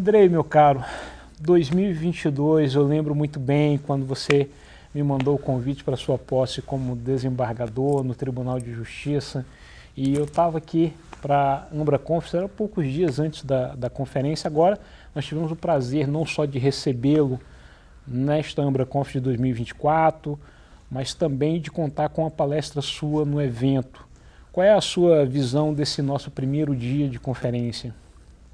Andrei, meu caro, 2022 eu lembro muito bem quando você me mandou o convite para sua posse como desembargador no Tribunal de Justiça e eu estava aqui para a Ambra Conference, era poucos dias antes da conferência. Agora nós tivemos o prazer não só de recebê-lo nesta Ambra Conference de 2024, mas também de contar com a palestra sua no evento. Qual é a sua visão desse nosso primeiro dia de conferência?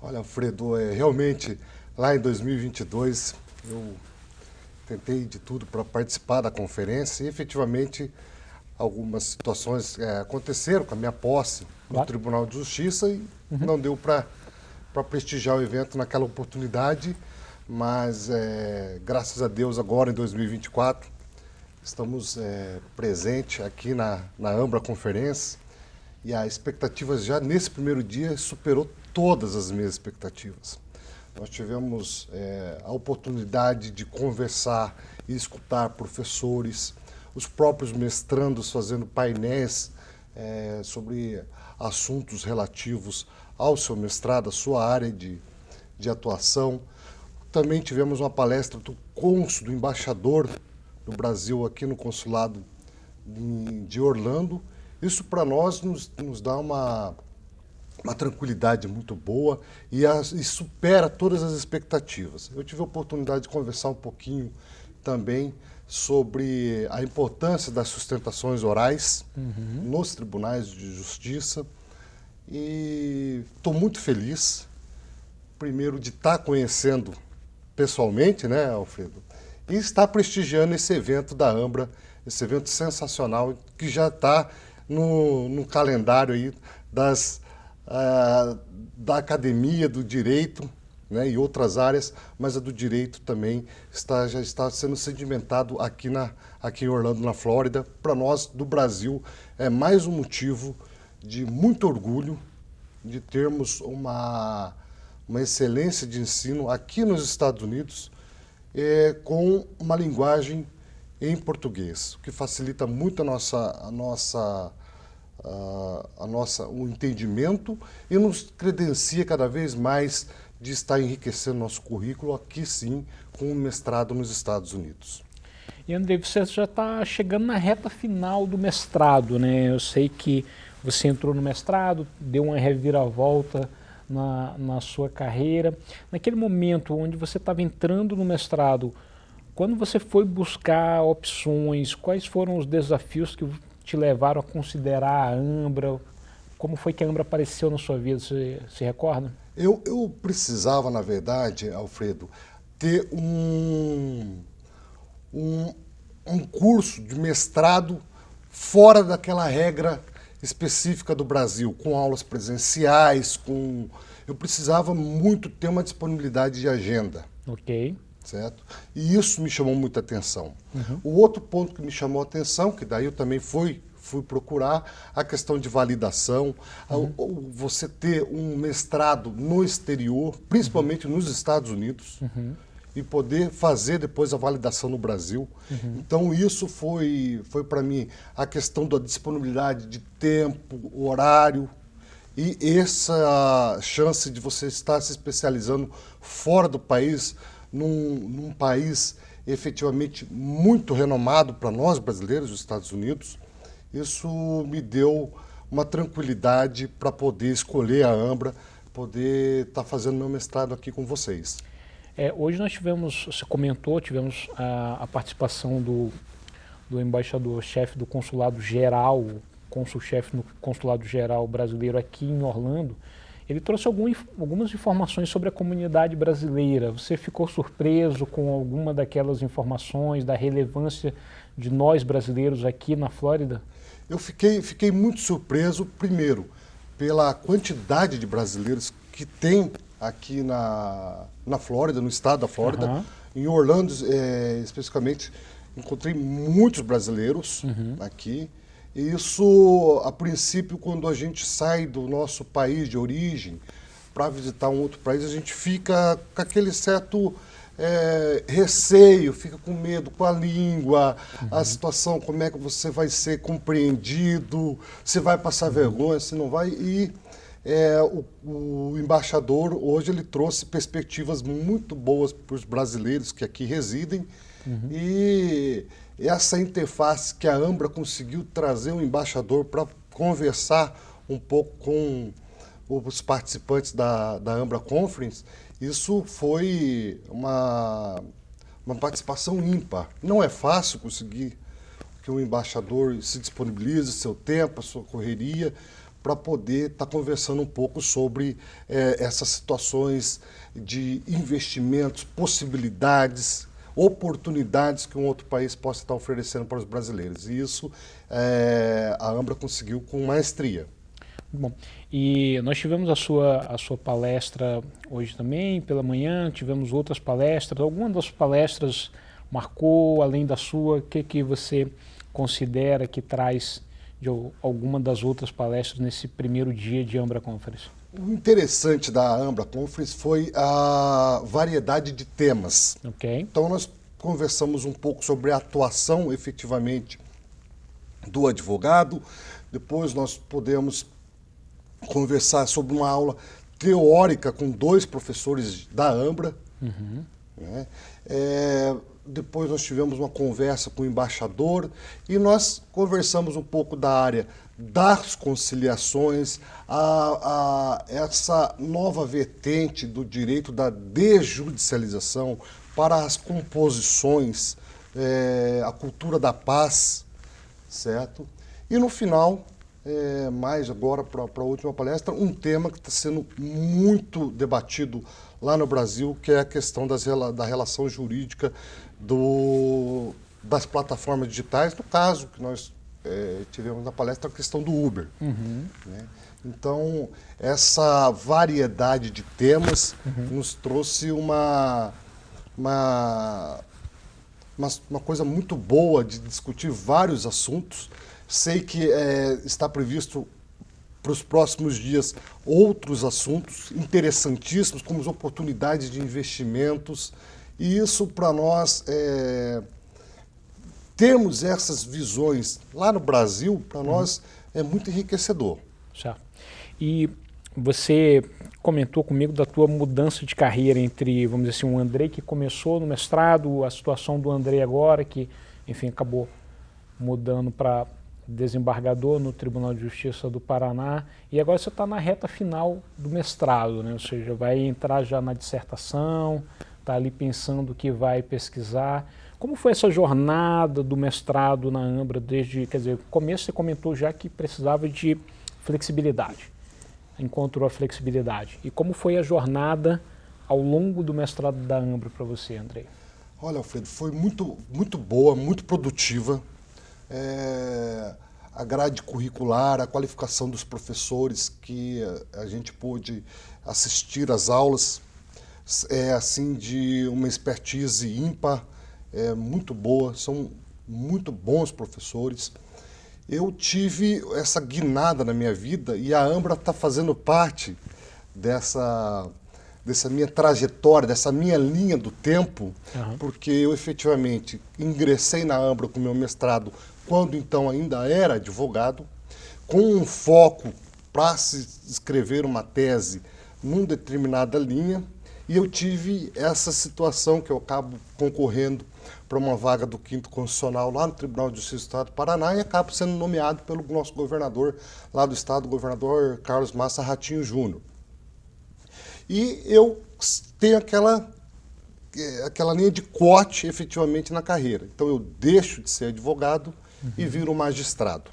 Olha, Alfredo, realmente lá em 2022 eu tentei de tudo para participar da conferência e efetivamente algumas situações aconteceram com a minha posse no Claro. Tribunal de Justiça e não deu para prestigiar o evento naquela oportunidade, mas graças a Deus agora em 2024 estamos presentes aqui na Ambra Conferência e a expectativa já nesse primeiro dia superou todas as minhas expectativas. Nós tivemos a oportunidade de conversar e escutar professores, os próprios mestrandos fazendo painéis sobre assuntos relativos ao seu mestrado, à sua área de atuação. Também tivemos uma palestra do cônsul, do embaixador do Brasil aqui no consulado de Orlando. Isso para nós nos dá uma tranquilidade muito boa e supera todas as expectativas. Eu tive a oportunidade de conversar um pouquinho também sobre a importância das sustentações orais nos tribunais de justiça e estou muito feliz, primeiro, de estar conhecendo pessoalmente, né, Alfredo, e estar prestigiando esse evento da Ambra, esse evento sensacional que já está no calendário aí da academia, do direito, né, e outras áreas, mas a do direito também já está sendo sedimentado aqui em Orlando, na Flórida. Para nós, do Brasil, é mais um motivo de muito orgulho de termos uma excelência de ensino aqui nos Estados Unidos com uma linguagem em português, o que facilita muito o entendimento e nos credencia cada vez mais de estar enriquecendo nosso currículo aqui sim com o mestrado nos Estados Unidos. E Andrei, você já está chegando na reta final do mestrado, né? Eu sei que você entrou no mestrado, deu uma reviravolta na sua carreira. Naquele momento onde você estava entrando no mestrado, quando você foi buscar opções, quais foram os desafios que te levaram a considerar a Ambra? Como foi que a Ambra apareceu na sua vida, você se recorda? Eu precisava, na verdade, Alfredo, ter um curso de mestrado fora daquela regra específica do Brasil, com aulas presenciais, eu precisava muito ter uma disponibilidade de agenda. Ok. Certo? E isso me chamou muita atenção. O outro ponto que me chamou a atenção, que daí eu também fui procurar, a questão de validação, você ter um mestrado no exterior, principalmente nos Estados Unidos, e poder fazer depois a validação no Brasil. Então isso foi para mim a questão da disponibilidade de tempo, horário, e essa chance de você estar se especializando fora do país, num país efetivamente muito renomado para nós brasileiros, os Estados Unidos. Isso me deu uma tranquilidade para poder escolher a Ambra, poder estar fazendo meu mestrado aqui com vocês. Hoje nós tivemos, você comentou, tivemos a participação do embaixador-chefe do Consulado-Geral, cônsul-chefe no Consulado-Geral brasileiro aqui em Orlando. Ele trouxe algumas informações sobre a comunidade brasileira. Você ficou surpreso com alguma daquelas informações, da relevância de nós brasileiros aqui na Flórida? Eu fiquei muito surpreso, primeiro, pela quantidade de brasileiros que tem aqui na Flórida, no estado da Flórida. Em Orlando, especificamente, encontrei muitos brasileiros aqui. E isso, a princípio, quando a gente sai do nosso país de origem para visitar um outro país, a gente fica com aquele certo receio, fica com medo com a língua, a situação, como é que você vai ser compreendido, se vai passar vergonha, se não vai. E o embaixador hoje ele trouxe perspectivas muito boas para os brasileiros que aqui residem, e essa interface que a Ambra conseguiu trazer o embaixador para conversar um pouco com os participantes da Ambra Conference, isso foi uma participação ímpar. Não é fácil conseguir que um embaixador se disponibilize seu tempo, a sua correria, para poder estar conversando um pouco sobre essas situações de investimentos, possibilidades, oportunidades que um outro país possa estar oferecendo para os brasileiros. E isso a Ambra conseguiu com maestria. Bom, e nós tivemos a sua palestra hoje também, pela manhã, tivemos outras palestras. Alguma das palestras marcou, além da sua, o que você considera que traz de alguma das outras palestras nesse primeiro dia de Ambra Conference? O interessante da Ambra Conference foi a variedade de temas. Okay. Então nós conversamos um pouco sobre a atuação efetivamente do advogado, depois nós podemos conversar sobre uma aula teórica com 2 professores da Ambra. Né? Depois nós tivemos uma conversa com o embaixador e nós conversamos um pouco da área das conciliações, essa nova vertente do direito da desjudicialização para as composições, a cultura da paz, certo? E no final, mais agora para a última palestra, um tema que está sendo muito debatido lá no Brasil, que é a questão da relação jurídica das plataformas digitais, no caso que nós tivemos na palestra, a questão do Uber. Né? Então, essa variedade de temas nos trouxe uma coisa muito boa de discutir vários assuntos. Sei que está previsto para os próximos dias outros assuntos interessantíssimos, como as oportunidades de investimentos. E isso, para nós, termos essas visões lá no Brasil, para nós, é muito enriquecedor. Certo. E você comentou comigo da tua mudança de carreira entre, vamos dizer assim, o Andrei que começou no mestrado, a situação do Andrei agora, que, enfim, acabou mudando para desembargador no Tribunal de Justiça do Paraná, e agora você está na reta final do mestrado, né? Ou seja, vai entrar já na dissertação, está ali pensando o que vai pesquisar. Como foi essa jornada do mestrado na Ambra desde, quer dizer, no começo você comentou já que precisava de flexibilidade, encontrou a flexibilidade. E como foi a jornada ao longo do mestrado da Ambra para você, Andrei? Olha, Alfredo, foi muito, muito boa, muito produtiva. A grade curricular, a qualificação dos professores que a gente pôde assistir às aulas, assim de uma expertise ímpar, muito boa, são muito bons professores. Eu tive essa guinada na minha vida e a Ambra está fazendo parte dessa minha trajetória, dessa minha linha do tempo, porque eu efetivamente ingressei na Ambra com meu mestrado quando então ainda era advogado, com um foco para se escrever uma tese numa determinada linha, e eu tive essa situação que eu acabo concorrendo para uma vaga do 5º Constitucional lá no Tribunal de Justiça do Estado do Paraná e acabo sendo nomeado pelo nosso governador lá do estado, o governador Carlos Massa Ratinho Júnior. E eu tenho aquela linha de corte efetivamente na carreira. Então eu deixo de ser advogado e viro magistrado.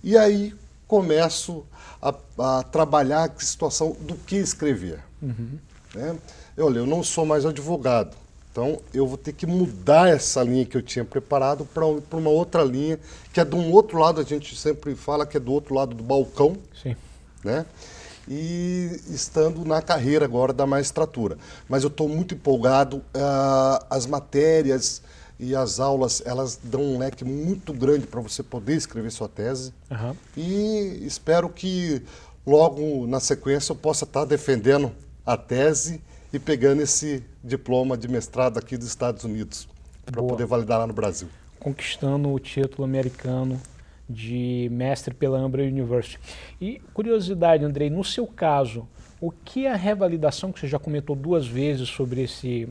E aí começo a trabalhar a situação do que escrever. Né? Eu não sou mais advogado, então eu vou ter que mudar essa linha que eu tinha preparado para uma outra linha, que é de um outro lado, a gente sempre fala que é do outro lado do balcão. Sim. Né? E estando na carreira agora da magistratura. Mas eu estou muito empolgado, as matérias e as aulas, elas dão um leque muito grande para você poder escrever sua tese. E espero que logo na sequência eu possa estar defendendo a tese e pegando esse diploma de mestrado aqui dos Estados Unidos para poder validar lá no Brasil. Conquistando o título americano de mestre pela Ambra University. E curiosidade, Andrei, no seu caso, o que é a revalidação, que você já comentou 2 vezes sobre esse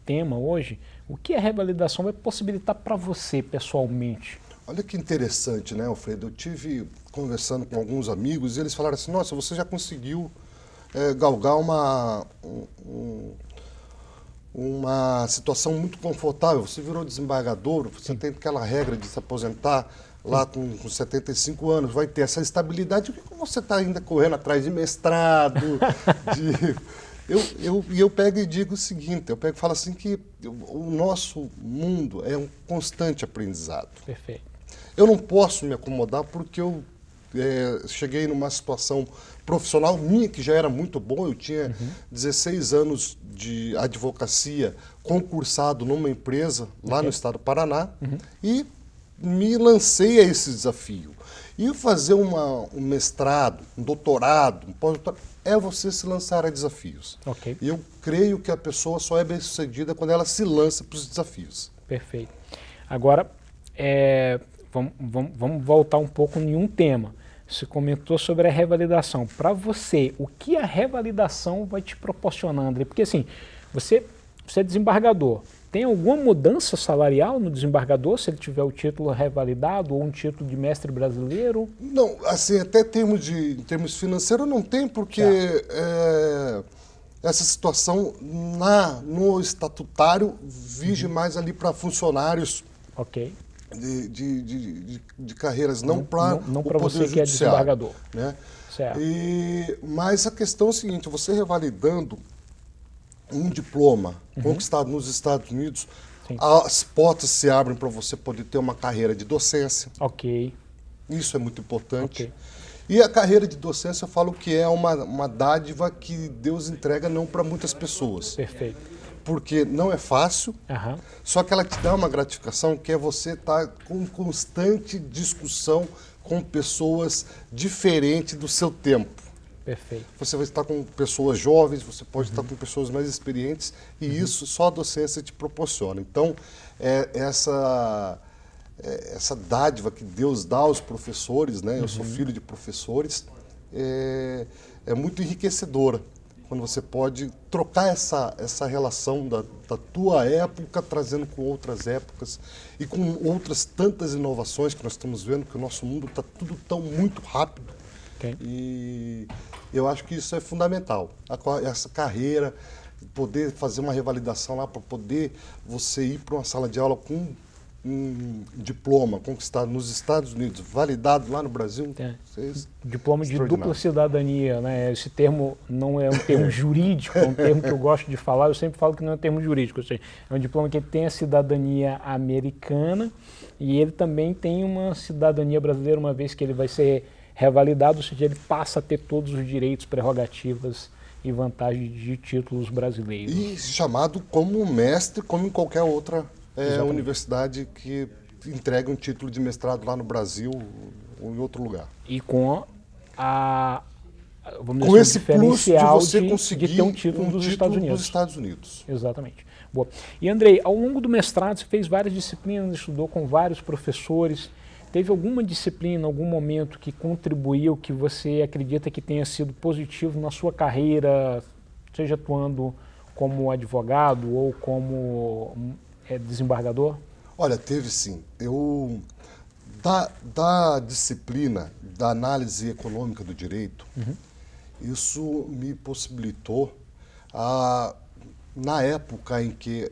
tema hoje, o que a revalidação vai possibilitar para você pessoalmente? Olha que interessante, né, Alfredo? Eu tive conversando com alguns amigos e eles falaram assim, nossa, você já conseguiu galgar uma situação muito confortável. Você virou desembargador, você tem aquela regra de se aposentar lá com 75 anos, vai ter essa estabilidade. Por que você está ainda correndo atrás de mestrado? Eu pego e digo o seguinte, eu pego e falo assim que o nosso mundo é um constante aprendizado. Perfeito. Eu não posso me acomodar porque eu cheguei numa situação profissional minha que já era muito boa. Eu tinha 16 anos de advocacia concursado numa empresa lá no estado do Paraná e me lancei a esse desafio. E fazer um mestrado, um doutorado, um pós-doutorado, é você se lançar a desafios. Ok. E eu creio que a pessoa só é bem-sucedida quando ela se lança para os desafios. Perfeito. Agora, vamos voltar um pouco em um tema. Você comentou sobre a revalidação. Para você, o que a revalidação vai te proporcionar, André? Porque assim, você é desembargador. Tem alguma mudança salarial no desembargador, se ele tiver o título revalidado ou um título de mestre brasileiro? Não, assim, até em termos financeiros não tem, porque essa situação no estatutário vige mais ali para funcionários de carreiras, não para o para Poder você que é Judiciário, desembargador. né? Certo. Mas a questão é a seguinte, você revalidando um diploma conquistado nos Estados Unidos, as portas se abrem para você poder ter uma carreira de docência. Ok. Isso é muito importante. Ok. E a carreira de docência, eu falo que é uma dádiva que Deus entrega não para muitas pessoas. Perfeito. Porque não é fácil, só que ela te dá uma gratificação que é você estar com constante discussão com pessoas diferentes do seu tempo. Perfeito. Você vai estar com pessoas jovens, você pode estar com pessoas mais experientes, e isso só a docência te proporciona. Então, essa dádiva que Deus dá aos professores, né? Eu sou filho de professores, é muito enriquecedora. Quando você pode trocar essa relação da tua época, trazendo com outras épocas e com outras tantas inovações que nós estamos vendo, que o nosso mundo está tudo tão muito rápido. E eu acho que isso é fundamental. Essa carreira, poder fazer uma revalidação lá para poder você ir para uma sala de aula com um diploma conquistado nos Estados Unidos, validado lá no Brasil. Diploma de dupla cidadania, né? Esse termo não é um termo jurídico, é um termo que eu gosto de falar, eu sempre falo que não é um termo jurídico, ou seja, é um diploma que tem a cidadania americana e ele também tem uma cidadania brasileira, uma vez que ele vai ser revalidado, ou seja, ele passa a ter todos os direitos, prerrogativas e vantagens de títulos brasileiros. E chamado como mestre, como em qualquer outra universidade que entrega um título de mestrado lá no Brasil ou em outro lugar. E com com esse plus de você de conseguir ter um título dos Estados Unidos. Exatamente. Boa. E Andrei, ao longo do mestrado você fez várias disciplinas, estudou com vários professores. Teve alguma disciplina, algum momento que contribuiu, que você acredita que tenha sido positivo na sua carreira, seja atuando como advogado ou como desembargador? Olha, teve sim. Da disciplina da análise econômica do direito, isso me possibilitou, na época em que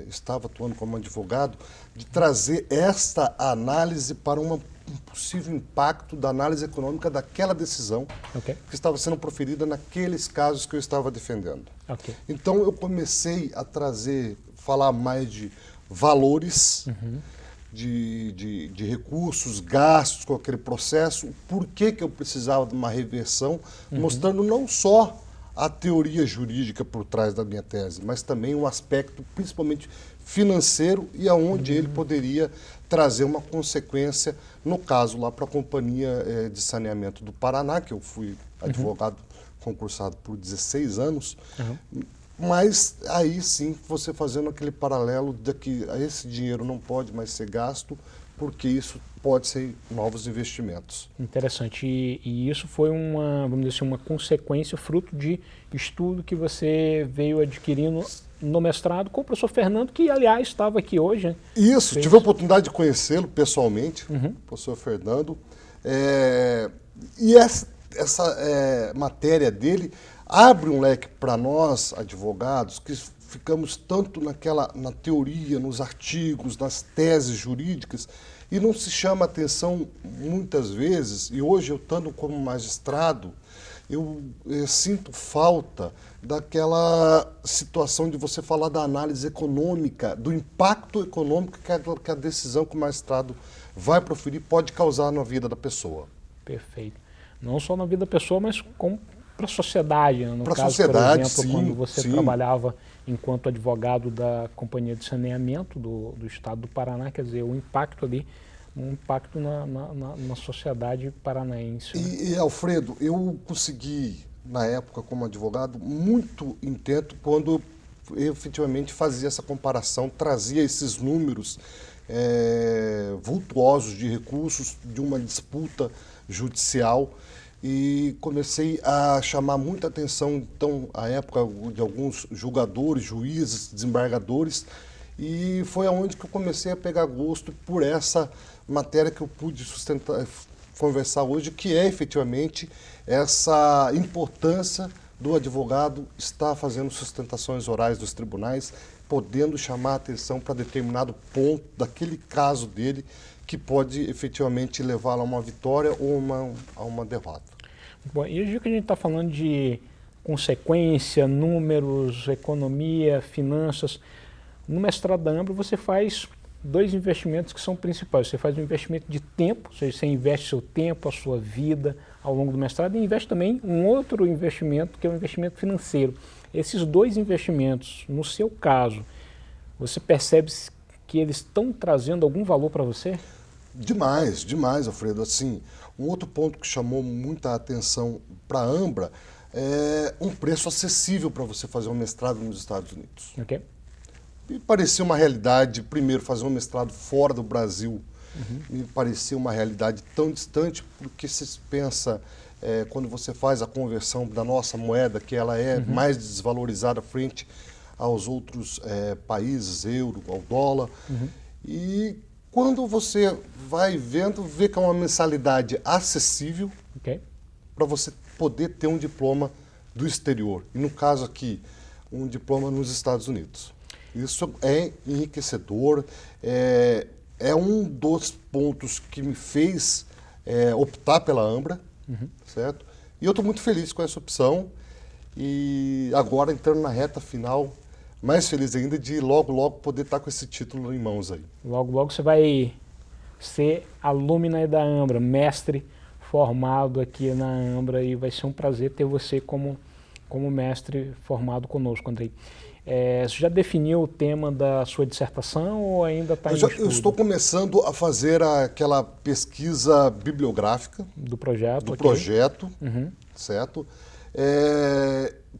estava atuando como advogado, de trazer esta análise para um possível impacto da análise econômica daquela decisão que estava sendo proferida naqueles casos que eu estava defendendo. Então eu comecei a falar mais de valores, de recursos, gastos com aquele processo, por que eu precisava de uma reversão, mostrando não só a teoria jurídica por trás da minha tese, mas também um aspecto principalmente financeiro e aonde ele poderia trazer uma consequência, no caso lá para a Companhia de Saneamento do Paraná, que eu fui advogado concursado por 16 anos, mas aí sim você fazendo aquele paralelo de que esse dinheiro não pode mais ser gasto porque isso pode ser novos investimentos. Interessante. E isso foi vamos dizer assim, uma consequência, fruto de estudo que você veio adquirindo no mestrado com o professor Fernando, que, aliás, estava aqui hoje. Né? Isso, tive a oportunidade de conhecê-lo pessoalmente, professor Fernando. E essa matéria dele abre um leque para nós, advogados, que ficamos tanto na teoria, nos artigos, nas teses jurídicas, e não se chama atenção muitas vezes, e hoje eu estando como magistrado, eu sinto falta daquela situação de você falar da análise econômica, do impacto econômico que a decisão que o magistrado vai proferir pode causar na vida da pessoa. Perfeito. Não só na vida da pessoa, mas como para a sociedade. Né? No pra caso, sociedade, por exemplo, sim, quando você sim. trabalhava enquanto advogado da Companhia de Saneamento do Estado do Paraná, quer dizer, o impacto ali, um impacto na sociedade paranaense. Né? E, Alfredo, eu consegui, na época, como advogado, muito intento quando eu efetivamente fazia essa comparação, trazia esses números vultuosos de recursos de uma disputa judicial e comecei a chamar muita atenção, então, à época de alguns julgadores, juízes, desembargadores, e foi aonde que eu comecei a pegar gosto por essa matéria que eu pude conversar hoje, que é efetivamente essa importância do advogado estar fazendo sustentações orais dos tribunais, podendo chamar a atenção para determinado ponto daquele caso dele, que pode efetivamente levá-lo a uma vitória ou a uma derrota. Bom, e já que a gente está falando de consequência, números, economia, finanças, no mestrado da Ambra você faz dois investimentos que são principais. Você faz um investimento de tempo, ou seja, você investe seu tempo, a sua vida ao longo do mestrado, e investe também um outro investimento, que é o investimento financeiro. Esses dois investimentos, no seu caso, você percebe que eles estão trazendo algum valor para você? Demais, demais, Alfredo. Assim, um outro ponto que chamou muita atenção para a Ambra é um preço acessível para você fazer um mestrado nos Estados Unidos. Ok. Me parecia uma realidade, primeiro, fazer um mestrado fora do Brasil, me parecia uma realidade tão distante, porque se pensa, quando você faz a conversão da nossa moeda, que ela é mais desvalorizada frente aos outros países, euro, ao dólar, e quando você vai vendo, vê que é uma mensalidade acessível para você poder ter um diploma do exterior. E no caso aqui, um diploma nos Estados Unidos. Isso é enriquecedor, é um dos pontos que me fez optar pela Ambra, certo? E eu estou muito feliz com essa opção e agora entrando na reta final, mais feliz ainda de logo, logo poder estar com esse título em mãos aí. Logo, logo você vai ser alumni da Ambra, mestre formado aqui na Ambra, e vai ser um prazer ter você como mestre formado conosco, Andrei. Você já definiu o tema da sua dissertação ou ainda está em estudo? Eu estou começando a fazer aquela pesquisa bibliográfica do projeto, certo?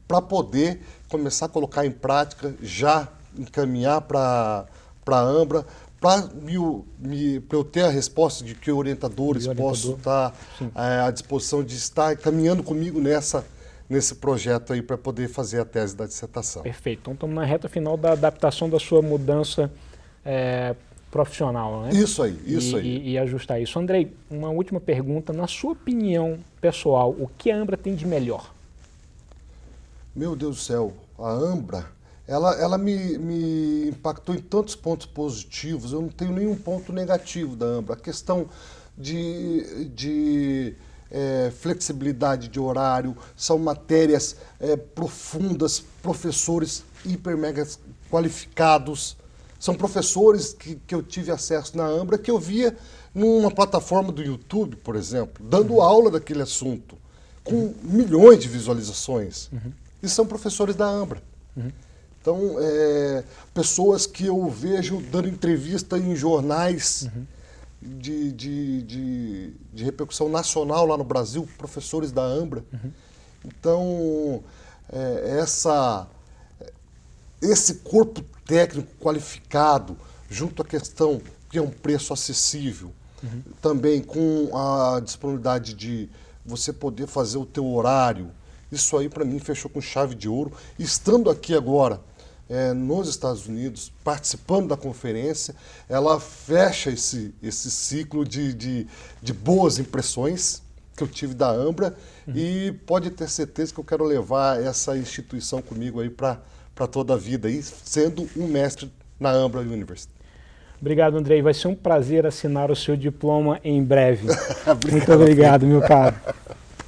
Para poder começar a colocar em prática, já encaminhar para a Ambra, para eu ter a resposta de que orientadores possam estar à disposição de estar caminhando comigo nesse projeto aí para poder fazer a tese da dissertação. Perfeito. Então estamos na reta final da adaptação da sua mudança profissional, né? Isso aí. E ajustar isso. Andrei, uma última pergunta. Na sua opinião pessoal, o que a Ambra tem de melhor? Meu Deus do céu, a Ambra, ela me impactou em tantos pontos positivos, eu não tenho nenhum ponto negativo da Ambra. A questão de flexibilidade de horário, são matérias profundas, professores hiper mega qualificados, são professores que eu tive acesso na Ambra que eu via numa plataforma do YouTube, por exemplo, dando aula daquele assunto, com milhões de visualizações. E são professores da Ambra. Então, pessoas que eu vejo dando entrevista em jornais de repercussão nacional lá no Brasil, professores da Ambra. Então, esse corpo técnico qualificado, junto à questão que é um preço acessível, também com a disponibilidade de você poder fazer o teu horário. Isso aí, para mim, fechou com chave de ouro. Estando aqui agora, nos Estados Unidos, participando da conferência, ela fecha esse ciclo de boas impressões que eu tive da Ambra, e pode ter certeza que eu quero levar essa instituição comigo aí para toda a vida, aí, sendo um mestre na Ambra University. Obrigado, Andrei. Vai ser um prazer assinar o seu diploma em breve. Muito obrigado, meu caro.